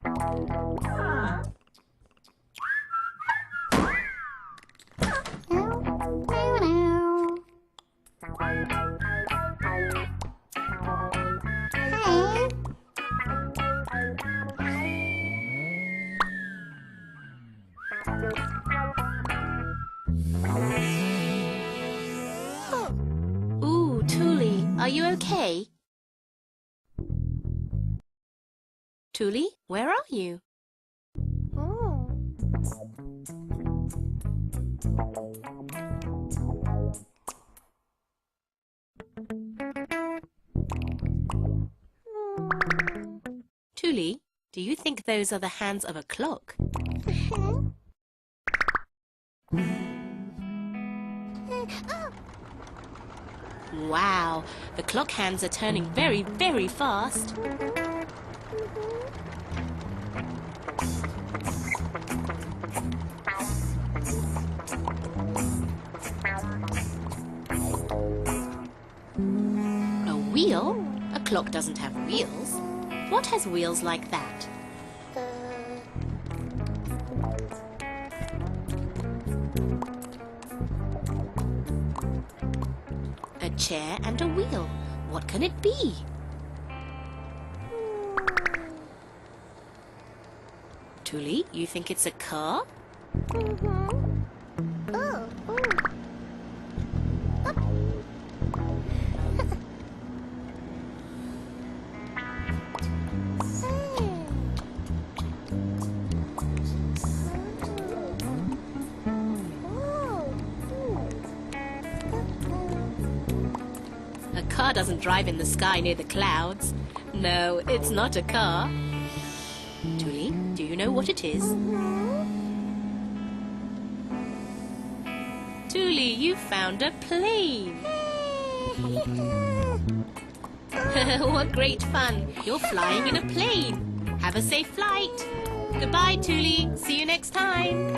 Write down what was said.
Ooh, Tulli, are you okay? Tulli, where are you? Tulli, do you think those are the hands of a clock? Wow, the clock hands are turning very, very fast. A wheel? A clock doesn't have wheels. What has wheels like that? A chair and a wheel. What can it be? Tulli, you think it's a car? A car doesn't drive in the sky near the clouds. No, it's not a car. Tulli, do you know what it is? Tulli, you found a plane! What great fun! You're flying in a plane! Have a safe flight! Goodbye, Tulli! See you next time!